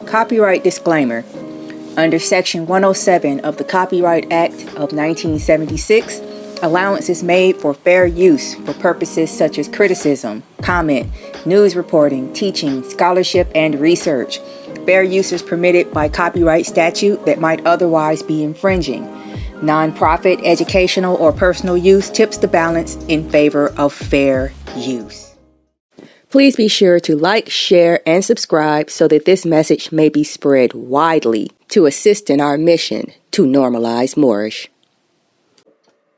Copyright disclaimer. Under Section 107 of the Copyright Act of 1976, allowance is made for fair use for purposes such as criticism, comment, news reporting, teaching, scholarship, and research. Fair use is permitted by copyright statute that might otherwise be infringing. Non-profit, educational, or personal use tips the balance in favor of fair use. Please be sure to like, share, and subscribe so that this message may be spread widely to assist in our mission to normalize Moorish.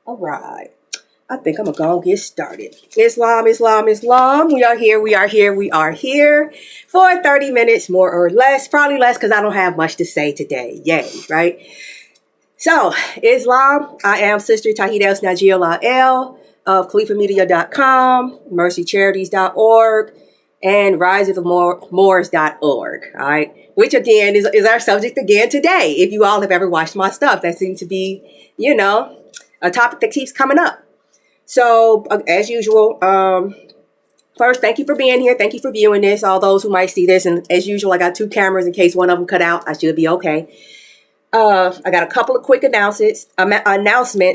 All right. I think I'm going to get started. Islam. We are here for 30 minutes, more or less. Probably less because I don't have much to say today. Yay, right? So, Islam. I am Sister Tahid El Snajil La'el of CalifaMedia.com, mrcicharities.org, and riseofthemoors.org. All right. Which, again, is our subject again today. If you all have ever watched my stuff, that seems to be, a topic that keeps coming up. So, as usual, first, thank you for being here. Thank you for viewing this, all those who might see this. And as usual, I got 2 cameras in case one of them cut out. I should be okay. I got a couple of quick announcements.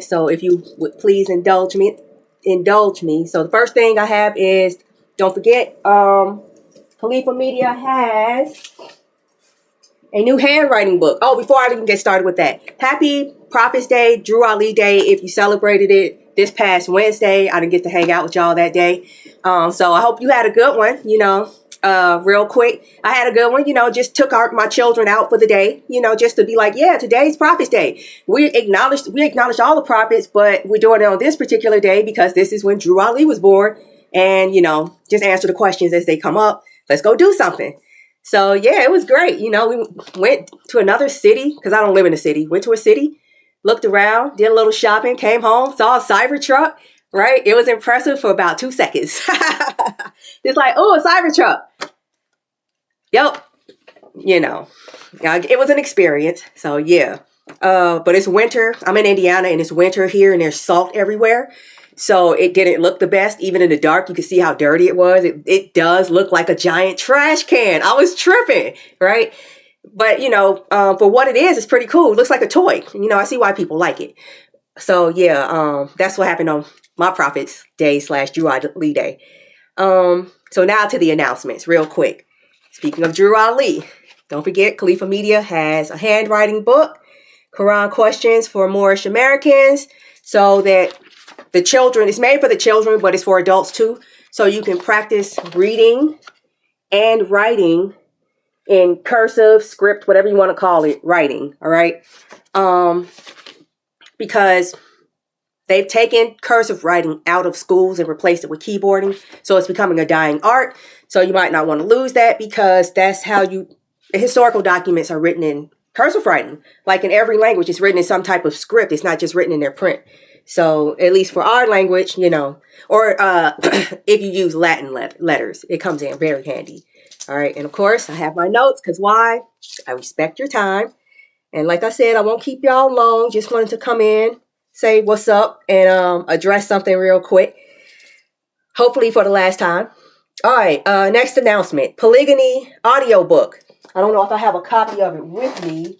So if you would please indulge me. So the first thing I have is, don't forget, Califa Media has a new handwriting book. Oh, before I even get started with that, happy Prophet's Day, Drew Ali Day. If you celebrated it this past Wednesday, I didn't get to hang out with y'all that day. So I hope you had a good one, real quick. I had a good one, just took my children out for the day, just to be like, yeah, today's Prophet's Day. We acknowledge all the prophets, but we're doing it on this particular day because this is when Drew Ali was born. And, just answer the questions as they come up. Let's go do something. So, yeah, it was great. We went to another city because I don't live in a city. Went to a city, looked around, did a little shopping, came home, saw a Cybertruck, right? It was impressive for about 2 seconds. It's like, oh, a Cybertruck. Yep. It was an experience. So, yeah. But it's winter. I'm in Indiana and it's winter here and there's salt everywhere. So it didn't look the best. Even in the dark, you can see how dirty it was. It does look like a giant trash can. I was tripping, right? But, for what it is, it's pretty cool. It looks like a toy. I see why people like it. So, yeah, that's what happened on my Prophet's Day / Drew Ali Day. So now to the announcements real quick. Speaking of Drew Ali, don't forget Califa Media has a handwriting book, Koran questions for Moorish Americans, so that the children, it's made for the children, but it's for adults too. So you can practice reading and writing in cursive, script, whatever you want to call it, writing. All right. Because they've taken cursive writing out of schools and replaced it with keyboarding. So it's becoming a dying art. So you might not want to lose that because that's how historical documents are written in cursive writing. Like in every language, it's written in some type of script. It's not just written in their print. So at least for our language, or if you use Latin letters, it comes in very handy. All right. And of course, I have my notes because why? I respect your time. And like I said, I won't keep y'all long. Just wanted to come in, say what's up, and address something real quick. Hopefully for the last time. All right. Next announcement. Polygyny audiobook. I don't know if I have a copy of it with me.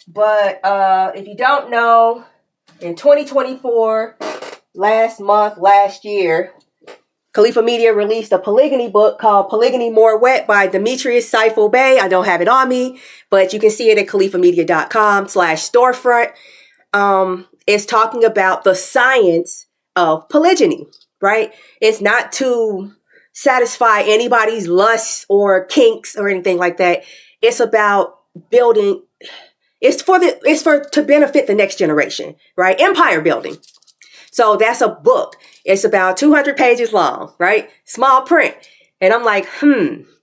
But if you don't know, in 2024, last year, Califa Media released a polygyny book called Polygyny MoorWet by Demetrius, Saiful. I don't have it on me, but you can see it at CalifaMedia.com/storefront. It's talking about the science of polygyny, right? It's not to satisfy anybody's lusts or kinks or anything like that. It's about building. It's to benefit the next generation, right? Empire building. So that's a book. It's about 200 pages long, right? Small print. And I'm like,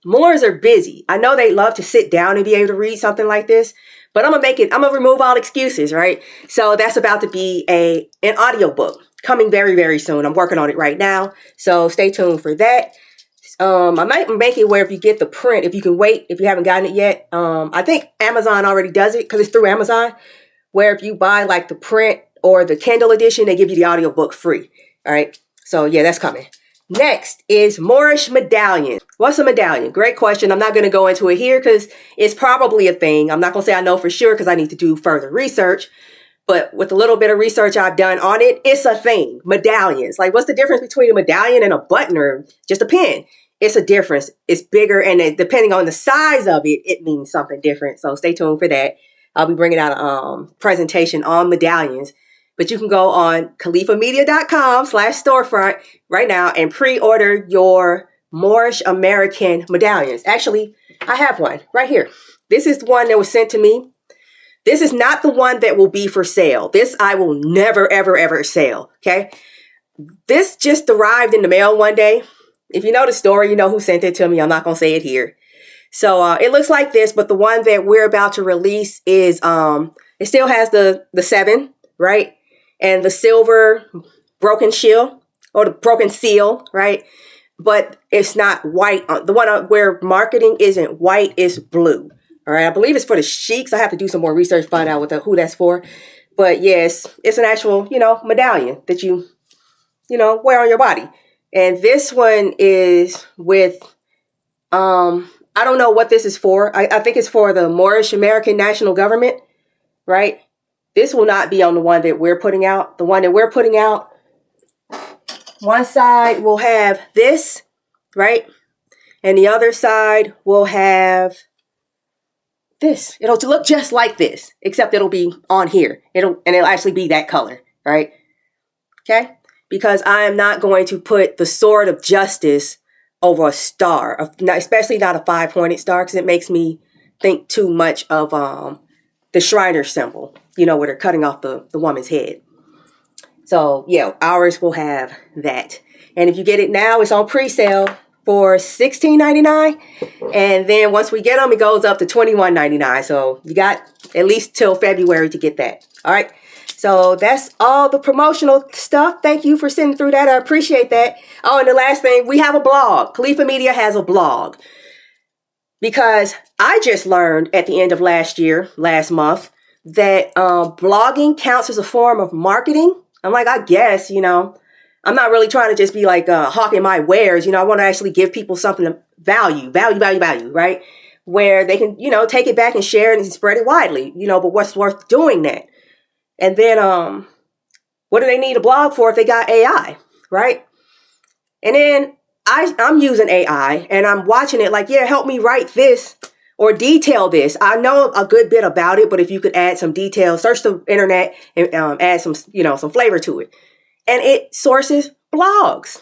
Moors are busy. I know they love to sit down and be able to read something like this, but I'm going to remove all excuses, right? So that's about to be an audiobook coming very, very soon. I'm working on it right now. So stay tuned for that. I might make it where if you get the print, if you can wait, if you haven't gotten it yet, I think Amazon already does it because it's through Amazon, where if you buy like the print or the Kindle edition, they give you the audiobook free. All right. So yeah, that's coming. Next is Moorish Medallion. What's a medallion? Great question. I'm not going to go into it here because it's probably a thing. I'm not going to say I know for sure because I need to do further research. But with a little bit of research I've done on it, it's a thing. Medallions. Like, what's the difference between a medallion and a button or just a pin? It's a difference. It's bigger, and depending on the size of it, it means something different. So stay tuned for that. I'll be bringing out a presentation on medallions. But you can go on califamedia.com/storefront right now and pre-order your Moorish American medallions. Actually, I have one right here. This is the one that was sent to me. This is not the one that will be for sale. This I will never, ever, ever sell. Okay. This just arrived in the mail one day. If you know the story, you know who sent it to me. I'm not going to say it here. So it looks like this, but the one that we're about to release is, it still has the 7, right? And the silver broken shield or the broken seal, right? But it's not white. The one we're marketing isn't white, it's blue. All right, I believe it's for the sheiks. I have to do some more research, find out who that's for. But yes, it's an actual, medallion that you wear on your body. And this one is with, I don't know what this is for. I think it's for the Moorish American National Government, right? This will not be on the one that we're putting out. The one that we're putting out, one side will have this, right? And the other side will have this. It'll look just like this, except it'll be on here. It'll actually be that color, right? Okay? Because I am not going to put the sword of justice over a star, especially not a 5-pointed star, because it makes me think too much of the Shriner symbol, where they're cutting off the woman's head. So yeah, ours will have that. And if you get it now, it's on pre-sale for $16.99, and then once we get them, it goes up to $21.99. So you got at least till February to get that. All right. So that's all the promotional stuff. Thank you for sending through that. I appreciate that. Oh, and the last thing, we have a blog. Califa Media has a blog because I just learned at the end of last month, that blogging counts as a form of marketing. I'm like, I guess, I'm not really trying to just be like hawking my wares. I want to actually give people something of value, right? Where they can, take it back and share it and spread it widely, but what's worth doing that? And then what do they need a blog for if they got AI, right? And then I'm using AI and I'm watching it like, yeah, help me write this or detail this. I know a good bit about it, but if you could add some details, search the internet and add some, some flavor to it. And it sources blogs.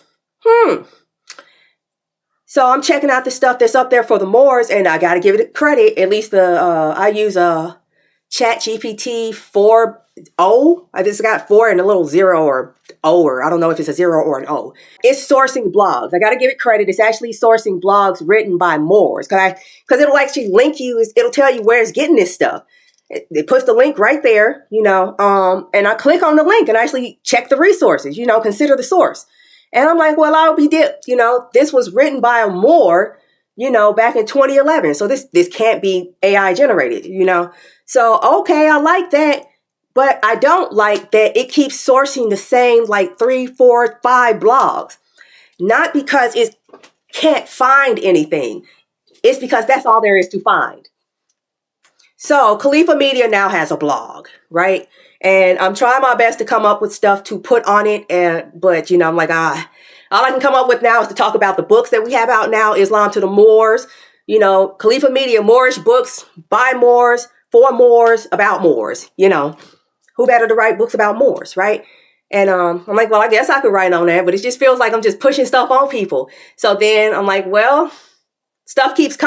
So I'm checking out the stuff that's up there for the Moors, and I got to give it credit. At least I use ChatGPT 4.0. I just got 4 and a little 0 or O, or I don't know if it's a 0 or an O. It's sourcing blogs. I got to give it credit. It's actually sourcing blogs written by Moors. Because it'll actually link you. It'll tell you where it's getting this stuff. It puts the link right there, and I click on the link and actually check the resources, consider the source. And I'm like, well, I'll be dipped. This was written by a Moor, back in 2011. So this can't be AI generated, So, okay, I like that. But I don't like that it keeps sourcing the same like 3, 4, 5 blogs. Not because it can't find anything. It's because that's all there is to find. So Califa Media now has a blog, right? And I'm trying my best to come up with stuff to put on it. But I'm like, all I can come up with now is to talk about the books that we have out now, Islam to the Moors, Califa Media, Moorish books by Moors, for Moors, about Moors, who better to write books about Moors, right? And I'm like, well, I guess I could write on that, but it just feels like I'm just pushing stuff on people. So then I'm like, well, stuff keeps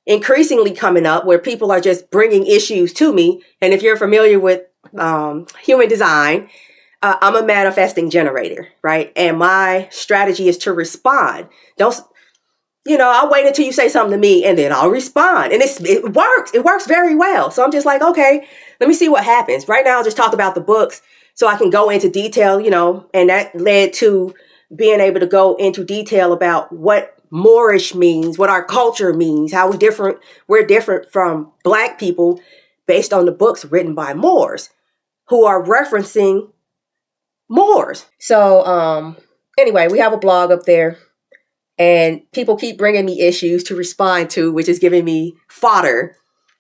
increasingly coming up where people are just bringing issues to me. And if you're familiar with human design, I'm a manifesting generator, right? And my strategy is to respond. I'll wait until you say something to me and then I'll respond. And it works. It works very well. So I'm just like, okay, let me see what happens. Right now, I'll just talk about the books so I can go into detail, and that led to being able to go into detail about what Moorish means, what our culture means, how we're different from Black people based on the books written by Moors who are referencing Moors. So Anyway, we have a blog up there, and people keep bringing me issues to respond to, which is giving me fodder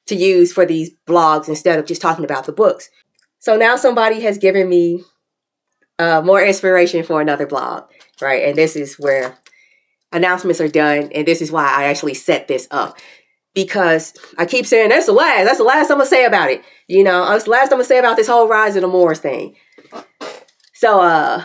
to use for these blogs instead of just talking about the books. So now somebody has given me more inspiration for another blog, right? And this is where announcements are done, and this is why I actually set this up. Because I keep saying, that's the last I'm going to say about it. You know, that's the last I'm going to say about this whole Rise of the Moors thing. So,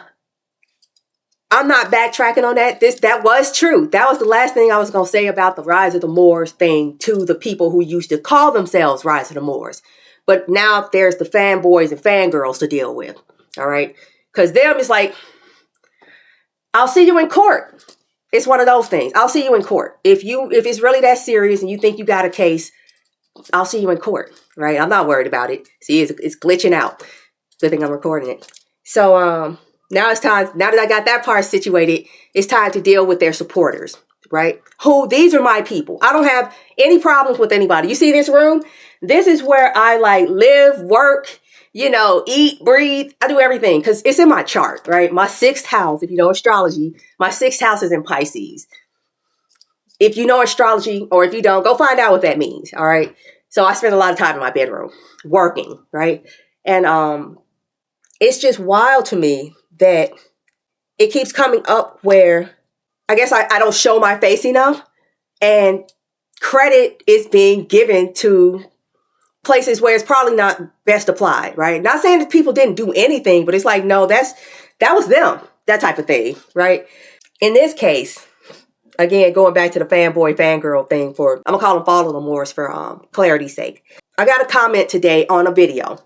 I'm not backtracking on that. That was true. That was the last thing I was going to say about the Rise of the Moors thing to the people who used to call themselves Rise of the Moors. But now there's the fanboys and fangirls to deal with. All right. Because them is like, I'll see you in court. It's one of those things. I'll see you in court. If it's really that serious and you think you got a case, I'll see you in court. Right. I'm not worried about it. See, it's glitching out. Good thing I'm recording it. So, now it's time, now that I got that part situated, it's time to deal with their supporters, right? These are my people. I don't have any problems with anybody. You see this room? This is where I like live, work, eat, breathe. I do everything because it's in my chart, right? My 6th house, if you know astrology, my 6th house is in Pisces. If you know astrology, or if you don't, go find out what that means, all right? So I spend a lot of time in my bedroom working, right? And it's just wild to me that it keeps coming up where I guess I don't show my face enough, and credit is being given to places where it's probably not best applied, right? Not saying that people didn't do anything, but it's like, no, that was them, that type of thing, right? In this case, again, going back to the fanboy, fangirl thing I'm gonna call them Follow the Moors for clarity's sake. I got a comment today on a video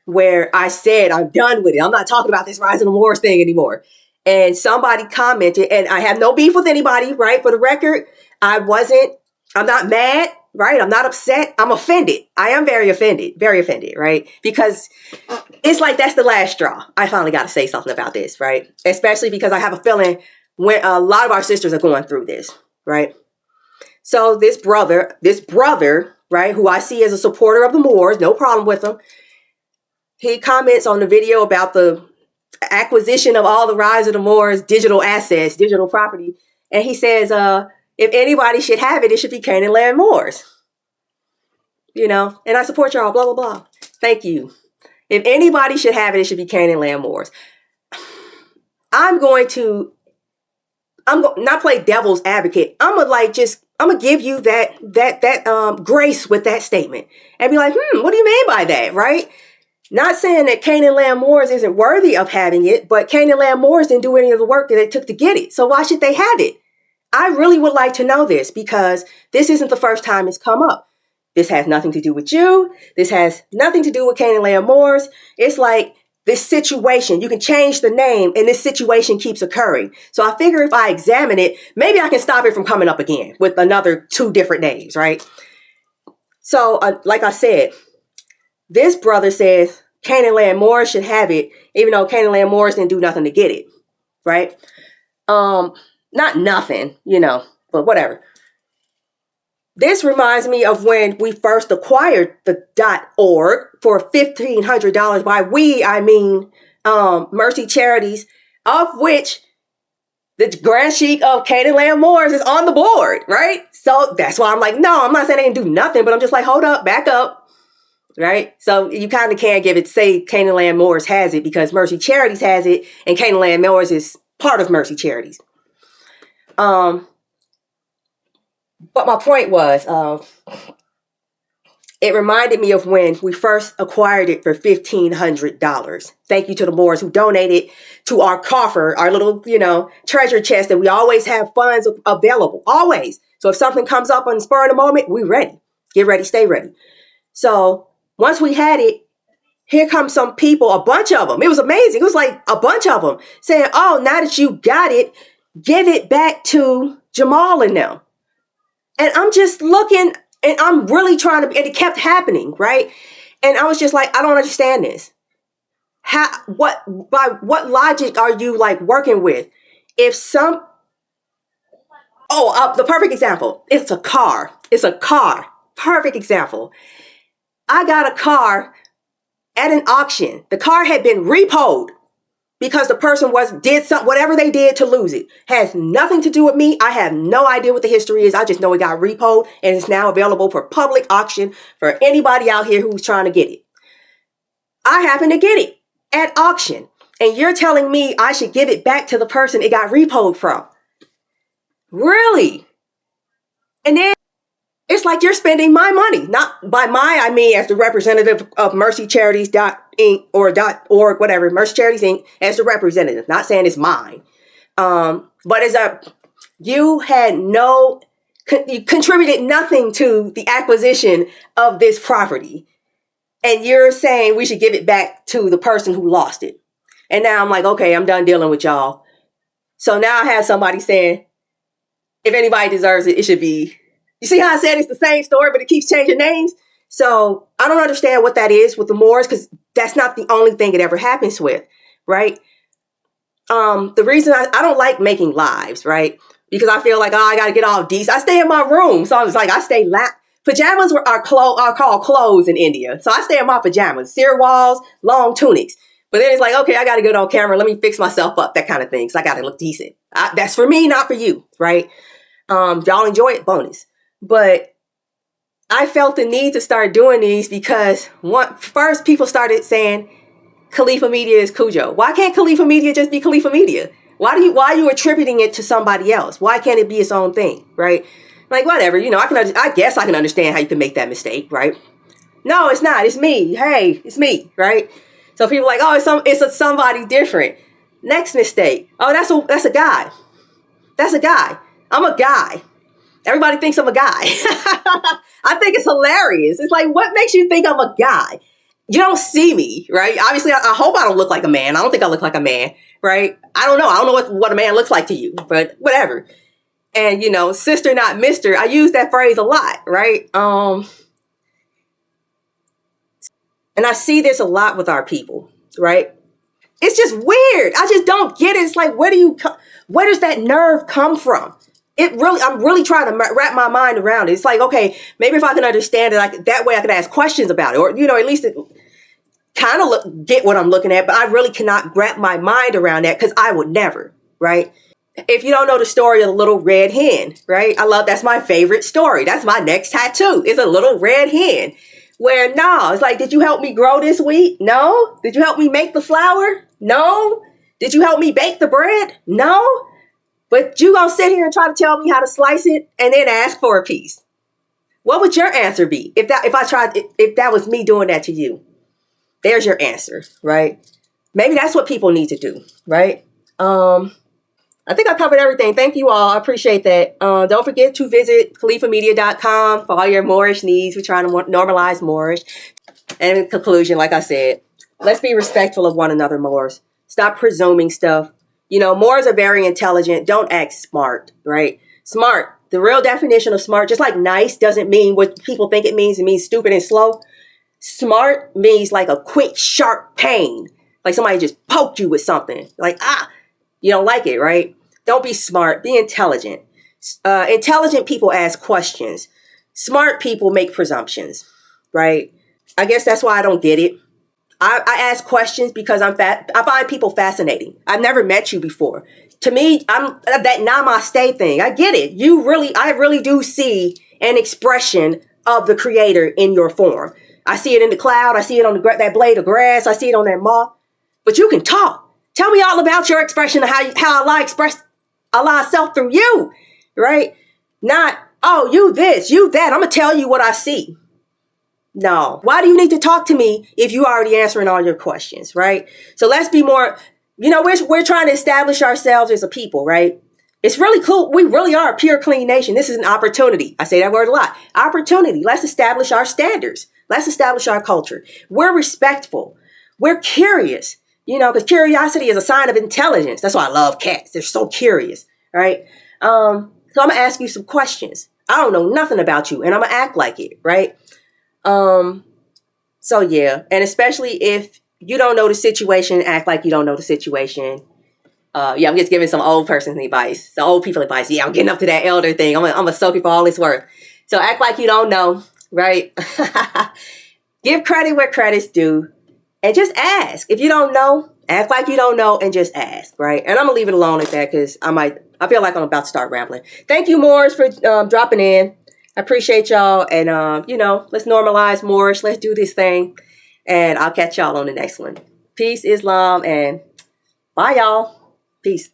where I said, I'm done with it. I'm not talking about this Rise of the Moors thing anymore. And somebody commented, and I have no beef with anybody, right? For the record, I'm not mad, right? I'm not upset. I'm offended. I am very offended, right? Because it's like, that's the last straw. I finally got to say something about this, right? Especially because I have a feeling when a lot of our sisters are going through this, right? So this brother, right, who I see as a supporter of the Moors, no problem with him. He comments on the video about the acquisition of all the Rise of the Moors digital assets, digital property. And he says, if anybody should have it, it should be Canaan Land Moors. And I support y'all, blah, blah, blah. Thank you. If anybody should have it, it should be Canaan Land Moors. I'm going to not play devil's advocate. I'm gonna give you that grace with that statement and be like, what do you mean by that, right? Not saying that Canaan Land Moors isn't worthy of having it, but Canaan Land Moors didn't do any of the work that it took to get it. So why should they have it? I really would like to know this, because this isn't the first time it's come up. This has nothing to do with you. This has nothing to do with Canaan Land Moors. It's like this situation, you can change the name and this situation keeps occurring. So I figure if I examine it, maybe I can stop it from coming up again with another 2 different names, right? So like I said, this brother says Canaan Land Moors should have it, even though Canaan Land Moors didn't do nothing to get it, right? Not nothing, but whatever. This reminds me of when we first acquired the .org for $1,500. By we, I mean Mercy Charities, of which the Grand Sheik of Canaan Land Moors is on the board, right? So that's why I'm like, no, I'm not saying they didn't do nothing, but I'm just like, hold up, back up. Right? So you kind of can't say Canaan Land Moors has it, because Mercy Charities has it, and Canaan Land Moors is part of Mercy Charities. But my point was, it reminded me of when we first acquired it for $1,500. Thank you to the Moors who donated to our coffer, our little, treasure chest that we always have funds available, always. So if something comes up on the spur of the moment, we ready. Get ready, stay ready. So once we had it, here comes some people, a bunch of them. It was amazing. It was like a bunch of them saying, oh, now that you got it, give it back to Jamal and them. And I'm just looking, and I'm really trying to, and it kept happening, right? And I was just like, I don't understand this. By what logic are you like working with? If the perfect example, it's a car. Perfect example. I got a car at an auction. The car had been repoed. because the person did something, whatever they did to lose it. Has nothing to do with me. I have no idea what the history is. I just know it got repoed and it's now available for public auction for anybody out here who's trying to get it. I happen to get it at auction. And you're telling me I should give it back to the person it got repoed from. Really? And then it's like you're spending my money. Not by my, I mean as the representative of mrcicharities.inc or .org, whatever, Mercy Charities Inc. as the representative. Not saying it's mine. But you contributed nothing to the acquisition of this property. And you're saying we should give it back to the person who lost it. And now I'm like, okay, I'm done dealing with y'all. So now I have somebody saying, if anybody deserves it, it should be. You see how I said it's the same story, but it keeps changing names? So I don't understand what that is with the Moors, because that's not the only thing it ever happens with, right? The reason I don't like making lives, right? Because I feel like, I got to get all decent. I stay in my room. So I was like, I stay pajamas are called clothes in India. So I stay in my pajamas, sirwals, long tunics. But then it's like, okay, I got to get on camera. Let me fix myself up, that kind of thing. So I got to look decent. That's for me, not for you, right? Y'all enjoy it, bonus. But I felt the need to start doing these because first people started saying Califa Media is Cujo. Why can't Califa Media just be Califa Media? Why are you attributing it to somebody else? Why can't it be its own thing, right? Like, whatever, I guess I can understand how you can make that mistake, right? No, it's not. It's me. Hey, it's me, right? So people are like, it's somebody different. Next mistake. Oh, that's a guy. That's a guy. I'm a guy. Everybody thinks I'm a guy. I think it's hilarious. It's like, what makes you think I'm a guy? You don't see me, right? Obviously, I hope I don't look like a man. I don't think I look like a man, right? I don't know. I don't know what a man looks like to you, but whatever. And, sister, not mister. I use that phrase a lot, right? And I see this a lot with our people, right? It's just weird. I just don't get it. It's like, where does that nerve come from? I'm really trying to wrap my mind around it. It's like, okay, maybe if I can understand it, that way I can ask questions about it, or, at least kind of get what I'm looking at, but I really cannot wrap my mind around that because I would never, right? If you don't know the story of the little red hen, right? That's my favorite story. That's my next tattoo. It's a little red hen where, no, it's like, did you help me grow this wheat? No. Did you help me make the flour? No. Did you help me bake the bread? No. But you gonna sit here and try to tell me how to slice it and then ask for a piece. What would your answer be if that was me doing that to you? There's your answer, right? Maybe that's what people need to do, right? I think I covered everything. Thank you all. I appreciate that. Don't forget to visit califamedia.com for all your Moorish needs. We're trying to normalize Moorish. And in conclusion, like I said, let's be respectful of one another, Moors. Stop presuming stuff. Moors are very intelligent. Don't act smart, right? Smart. The real definition of smart, just like nice doesn't mean what people think it means. It means stupid and slow. Smart means like a quick, sharp pain. Like somebody just poked you with something. Like, you don't like it, right? Don't be smart. Be intelligent. Intelligent people ask questions. Smart people make presumptions, right? I guess that's why I don't get it. I ask questions because I find people fascinating. I've never met you before. To me, I'm that namaste thing. I get it. I really do see an expression of the creator in your form. I see it in the cloud. I see it on that blade of grass. I see it on that moth. But you can talk. Tell me all about your expression of how Allah expressed Allah's self through you, right? Not, oh, you this, you that. I'm going to tell you what I see. No. Why do you need to talk to me if you already answering all your questions, right? So let's be more, we're trying to establish ourselves as a people, right? It's really cool. We really are a pure, clean nation. This is an opportunity. I say that word a lot. Opportunity. Let's establish our standards. Let's establish our culture. We're respectful. We're curious, because curiosity is a sign of intelligence. That's why I love cats. They're so curious, right? So I'm going to ask you some questions. I don't know nothing about you, and I'm going to act like it, right? So yeah, and especially if you don't know the situation, act like you don't know the situation. I'm just giving some old person advice, some old people advice. Yeah, I'm getting up to that elder thing. I'm gonna soak it for all it's worth. So act like you don't know, right? Give credit where credit's due, and just ask. If you don't know, Act like you don't know and just ask, right? And I'm going to leave it alone at that because I feel like I'm about to start rambling. Thank you, Moors, for dropping in. I appreciate y'all. And, let's normalize Moorish. Let's do this thing. And I'll catch y'all on the next one. Peace, Islam, and bye, y'all. Peace.